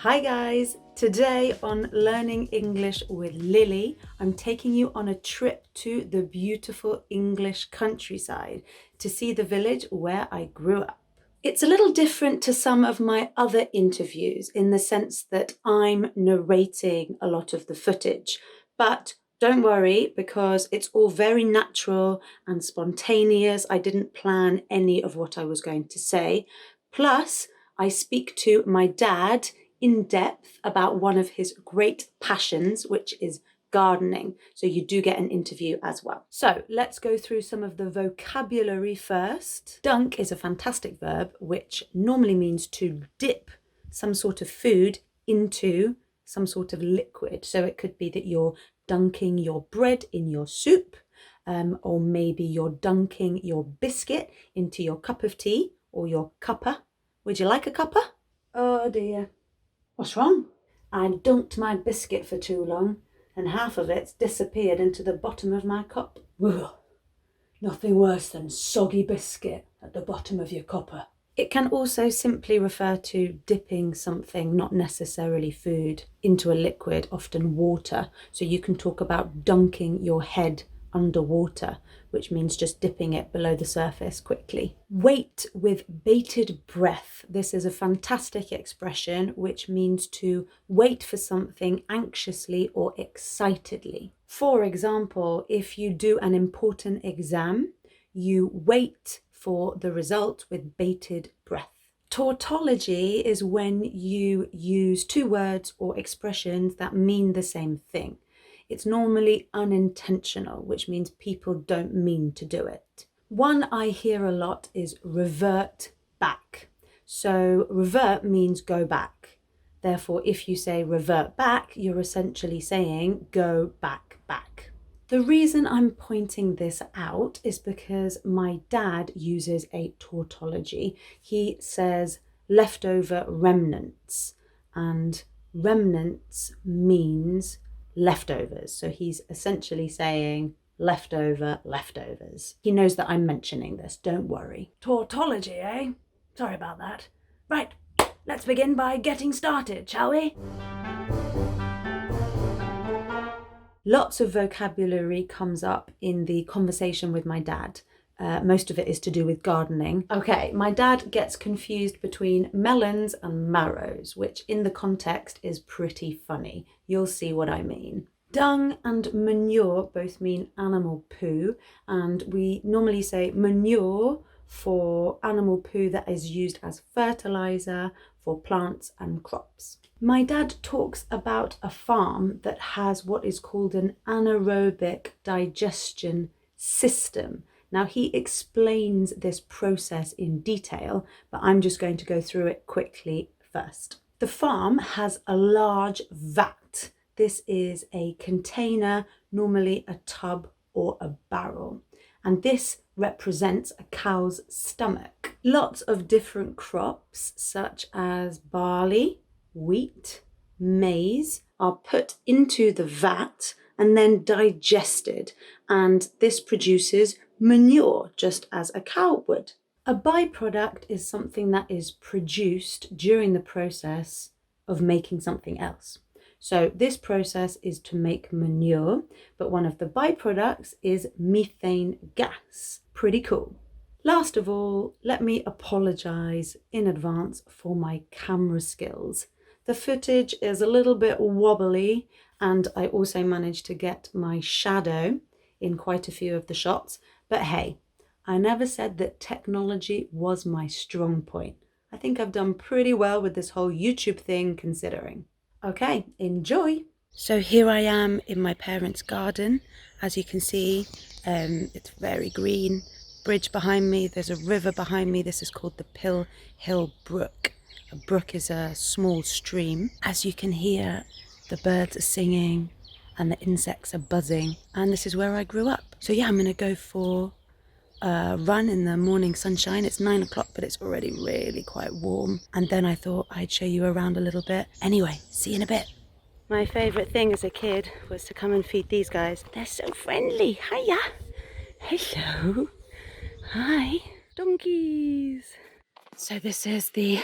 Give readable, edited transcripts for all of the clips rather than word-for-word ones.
Hi guys! Today on Learning English with Lily, I'm taking you on a trip to the beautiful English countryside to see the village where I grew up. It's a little different to some of my other interviews in the sense that I'm narrating a lot of the footage, but don't worry because it's all very natural and spontaneous. I didn't plan any of what I was going to say. Plus, I speak to my dad in depth about one of his great passions, which is gardening. So you do get an interview as well. So let's go through some of the vocabulary first. Dunk is a fantastic verb, which normally means to dip some sort of food into some sort of liquid. So it could be that you're dunking your bread in your soup, or maybe you're dunking your biscuit into your cup of tea or your cuppa. Would you like a cuppa? Oh dear. What's wrong? I dunked my biscuit for too long and half of it's disappeared into the bottom of my cup. Ugh. Nothing worse than soggy biscuit at the bottom of your cuppa. It can also simply refer to dipping something, not necessarily food, into a liquid, often water. So you can talk about dunking your head underwater, which means just dipping it below the surface quickly. Wait with bated breath. This is a fantastic expression which means to wait for something anxiously or excitedly. For example, if you do an important exam, you wait for the result with bated breath. Tautology is when you use two words or expressions that mean the same thing. It's normally unintentional, which means people don't mean to do it. One I hear a lot is revert back. So revert means go back. Therefore, if you say revert back, you're essentially saying go back. The reason I'm pointing this out is because my dad uses a tautology. He says leftover remnants, and remnants means leftovers. So he's essentially saying leftovers. He knows that I'm mentioning this, don't worry. Tautology, eh? Sorry about that. Right, let's begin by getting started, shall we? Lots of vocabulary comes up in the conversation with my dad. Most of it is to do with gardening. Okay, my dad gets confused between melons and marrows, which in the context is pretty funny. You'll see what I mean. Dung and manure both mean animal poo, and we normally say manure for animal poo that is used as fertilizer for plants and crops. My dad talks about a farm that has what is called an anaerobic digestion system. Now, he explains this process in detail, but I'm just going to go through it quickly first. The farm has a large vat. This is a container, normally a tub or a barrel, and this represents a cow's stomach. Lots of different crops, such as barley, wheat, maize, are put into the vat and then digested, and this produces manure, just as a cow would. A byproduct is something that is produced during the process of making something else. So this process is to make manure, but one of the byproducts is methane gas. Pretty cool. Last of all, let me apologize in advance for my camera skills. The footage is a little bit wobbly, and I also managed to get my shadow in quite a few of the shots. But hey, I never said that technology was my strong point. I think I've done pretty well with this whole YouTube thing considering. Okay, enjoy. So here I am in my parents' garden. As you can see, it's very green. Bridge behind me, there's a river behind me. This is called the Pill Hill Brook. A brook is a small stream. As you can hear, the birds are singing and the insects are buzzing. And this is where I grew up. So yeah, I'm gonna go for a run in the morning sunshine. It's 9 o'clock, but it's already really quite warm. And then I thought I'd show you around a little bit. Anyway, see you in a bit. My favourite thing as a kid was to come and feed these guys. They're so friendly. Hiya. Hello. Hi. Donkeys. So this is the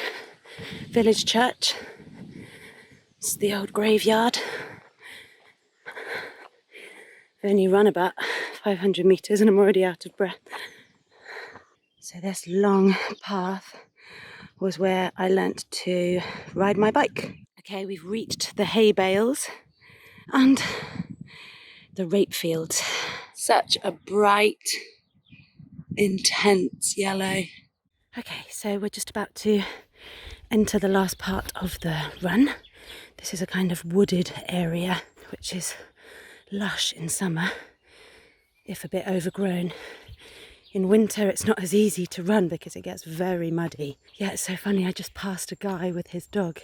village church. It's the old graveyard. I've only run about 500 metres and I'm already out of breath. So this long path was where I learnt to ride my bike. Okay, we've reached the hay bales and the rape fields. Such a bright, intense yellow. Okay, so we're just about to enter the last part of the run. This is a kind of wooded area, which is lush in summer, if a bit overgrown. In winter, it's not as easy to run because it gets very muddy. Yeah, it's so funny, I just passed a guy with his dog.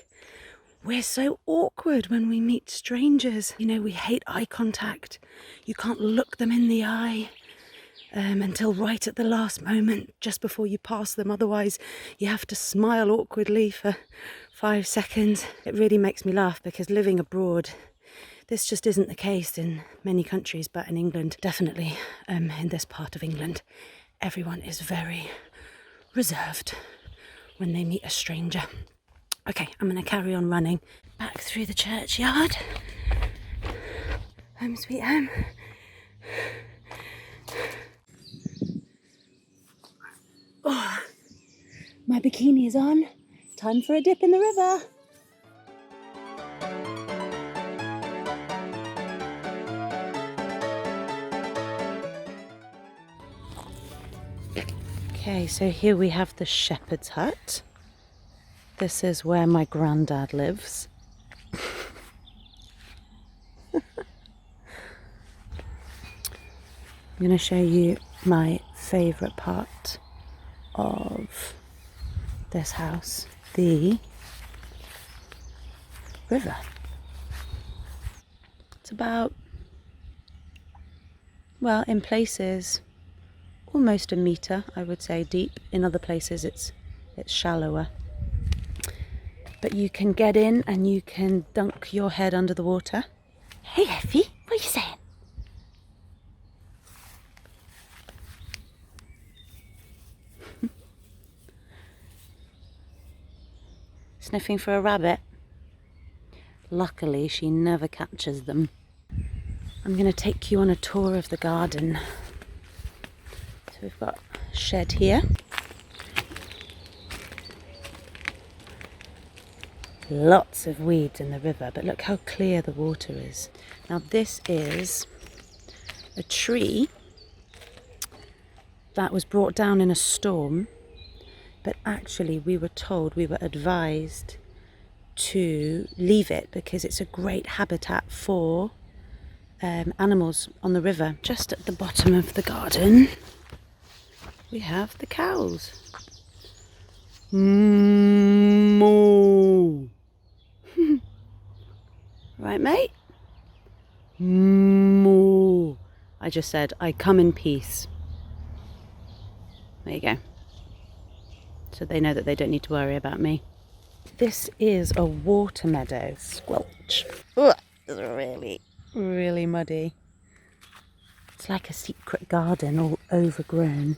We're so awkward when we meet strangers. You know, we hate eye contact. You can't look them in the eye until right at the last moment, just before you pass them. Otherwise, you have to smile awkwardly for 5 seconds. It really makes me laugh because living abroad, this just isn't the case in many countries, but in England, definitely in this part of England, everyone is very reserved when they meet a stranger. Okay, I'm going to carry on running back through the churchyard. Home sweet home. Oh, my bikini is on. Time for a dip in the river. Okay, so here we have the shepherd's hut. This is where my granddad lives. I'm going to show you my favourite part of this house, the river. It's about, well, in places almost a metre, I would say, deep. In other places it's shallower. But you can get in and you can dunk your head under the water. Hey Effie, what are you saying? Sniffing for a rabbit. Luckily, she never catches them. I'm going to take you on a tour of the garden. So we've got a shed here. Lots of weeds in the river, but look how clear the water is. Now this is a tree that was brought down in a storm, but actually we were advised to leave it because it's a great habitat for animals on the river. Just at the bottom of the garden we have the cows. Moo. Right, mate? Moo. I just said, I come in peace. There you go. So they know that they don't need to worry about me. This is a water meadow. Squelch. Ugh, it's really, really muddy. It's like a secret garden, all overgrown.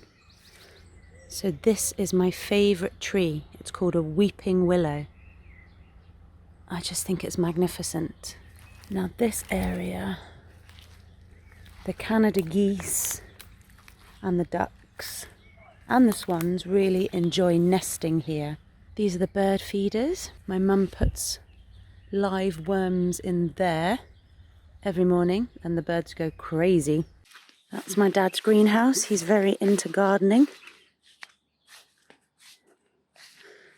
So this is my favourite tree. It's called a weeping willow. I just think it's magnificent. Now this area, the Canada geese and the ducks and the swans really enjoy nesting here. These are the bird feeders. My mum puts live worms in there every morning and the birds go crazy. That's my dad's greenhouse. He's very into gardening.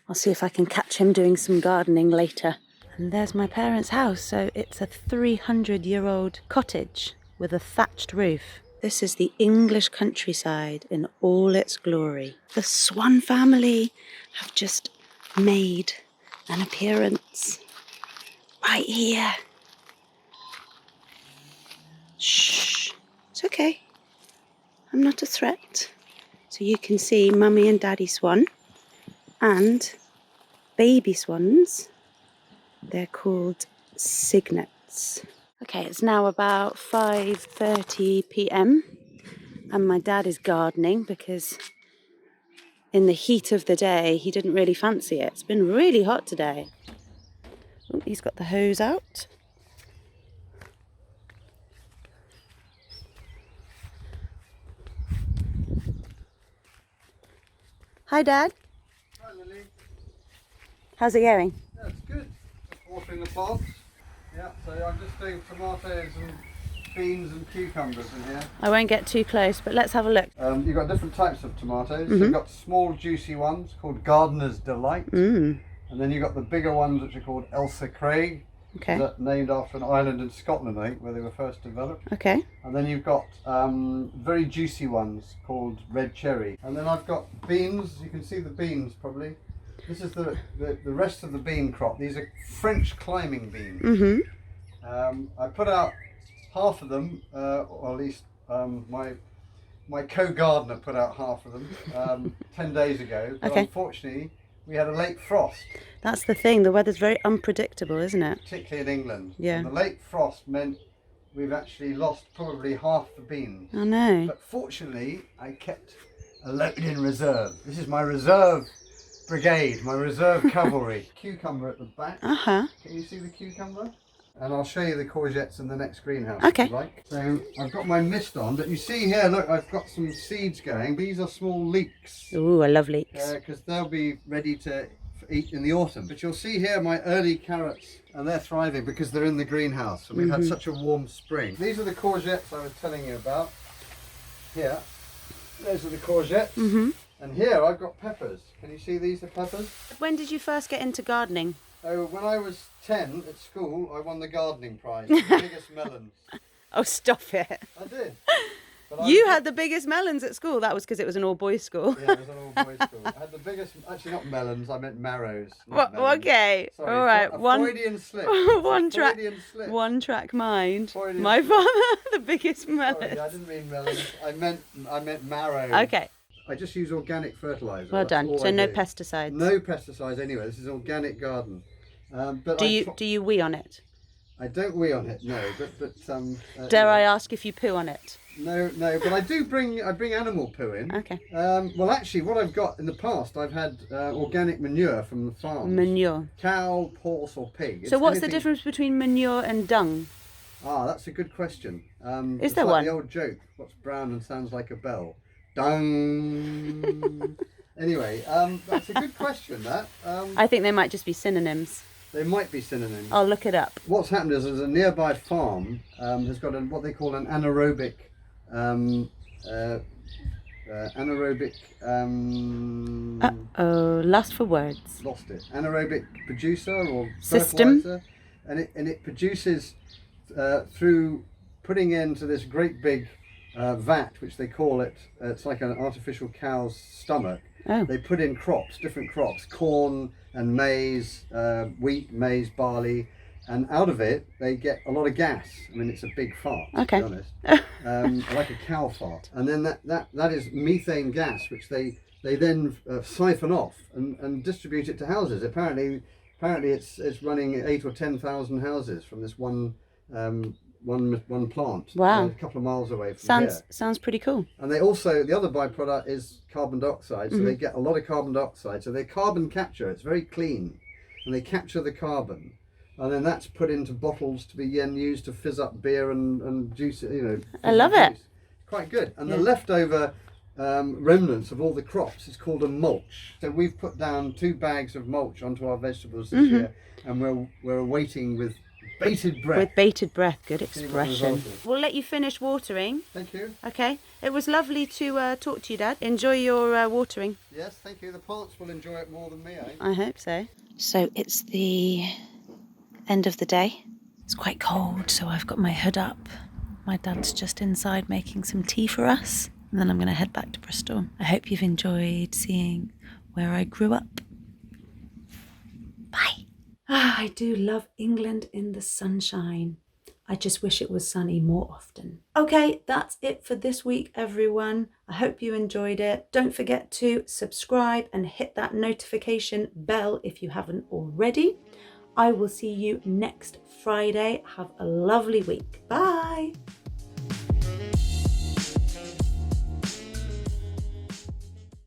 I'll see if I can catch him doing some gardening later. And there's my parents' house. So it's a 300-year-old cottage with a thatched roof. This is the English countryside in all its glory. The Swan family have just made an appearance right here. Shh, it's okay. I'm not a threat. So you can see Mummy and Daddy Swan and baby swans. They're called cygnets. Okay, it's now about 5:30 p.m. and my dad is gardening because in the heat of the day he didn't really fancy it. It's been really hot today. Oh, he's got the hose out. Hi, Dad. Hi, Lily. How's it going? Yeah, it's good. Just watering the plants. Yeah, so I'm just doing tomatoes and beans and cucumbers in here. I won't get too close, but let's have a look. You've got different types of tomatoes. So you've got small juicy ones called Gardener's Delight. And then you've got the bigger ones which are called Elsa Craig. Okay. Named after an island in Scotland, I think, where they were first developed. Okay. And then you've got very juicy ones called Red Cherry. And then I've got beans. You can see the beans probably. This is the rest of the bean crop. These are French climbing beans. I put out half of them, or at least my co-gardener put out half of them 10 days ago. But unfortunately, we had a late frost. That's the thing. The weather's very unpredictable, isn't it? Particularly in England. Yeah. And the late frost meant we've actually lost probably half the beans. I know. But fortunately, I kept a load in reserve. This is my reserve brigade, my reserve cavalry. Cucumber at the back. Can you see the cucumber? And I'll show you the courgettes in the next greenhouse. Okay. If you like. So I've got my mist on, but you see here, look, I've got some seeds going. These are small leeks. Ooh, I love leeks. Because they'll be ready to eat in the autumn. But you'll see here my early carrots, and they're thriving because they're in the greenhouse. And we've had such a warm spring. These are the courgettes I was telling you about. Here, those are the courgettes. And here I've got peppers. Can you see these are peppers? When did you first get into gardening? Oh, when I was 10 at school, I won the gardening prize, the biggest melons. Oh, stop it. I did. But You had the biggest melons at school. That was because it was an all-boys school. Yeah, it was an all-boys school. I had the biggest, actually not melons, I meant marrows. Well, okay, Sorry, all right. Freudian slip. One track mind. Freudian My slip. father, the biggest melons. Sorry, I didn't mean melons. I meant marrows. Okay. I just use organic fertiliser. Well That's done. all So I no do. pesticides. No pesticides anyway. This is organic garden. But Do you wee on it? I don't wee on it, no. Dare I ask if you poo on it? No, but I bring animal poo in. Okay. Well, actually, what I've got in the past, I've had organic manure from the farm. Manure. Cow, horse, or pig. So what's the difference between manure and dung? Ah, that's a good question. Is there like one? The old joke. What's brown and sounds like a bell? Dung. Anyway, that's a good question. That. I think they might just be synonyms. They might be synonyms. I'll look it up. What's happened is a nearby farm has got what they call an anaerobic. Lost for words. Lost it. Anaerobic producer or System. fertilizer, and it produces through putting into this great big vat, which they call it. It's like an artificial cow's stomach. Oh. They put in crops, different crops, corn and maize, wheat, maize, barley. And out of it, they get a lot of gas. I mean, it's a big fart, to be honest. Like a cow fart. And then that is methane gas, which they then siphon off and distribute it to houses. Apparently it's running 8,000 or 10,000 houses from this one plant. Wow. A couple of miles away from here. Sounds pretty cool. And they also, the other byproduct is carbon dioxide. So they get a lot of carbon dioxide. So they carbon capture. It's very clean. And they capture the carbon. And then that's put into bottles to be then used to fizz up beer and juice, I love it. Quite good. And the leftover remnants of all the crops is called a mulch. So we've put down 2 bags of mulch onto our vegetables this year, and we're awaiting with bated breath. With bated breath, good See what the expression. result is. We'll let you finish watering. Thank you. Okay. It was lovely to talk to you, Dad. Enjoy your watering. Yes, thank you. The plants will enjoy it more than me, eh? I hope so. So it's the end of the day. It's quite cold, so I've got my hood up. My dad's just inside making some tea for us, and then I'm going to head back to Bristol. I hope you've enjoyed seeing where I grew up. Bye. I do love England in the sunshine. I just wish it was sunny more often. Okay, that's it for this week, everyone. I hope you enjoyed it. Don't forget to subscribe and hit that notification bell if you haven't already. I will see you next Friday. Have a lovely week. Bye.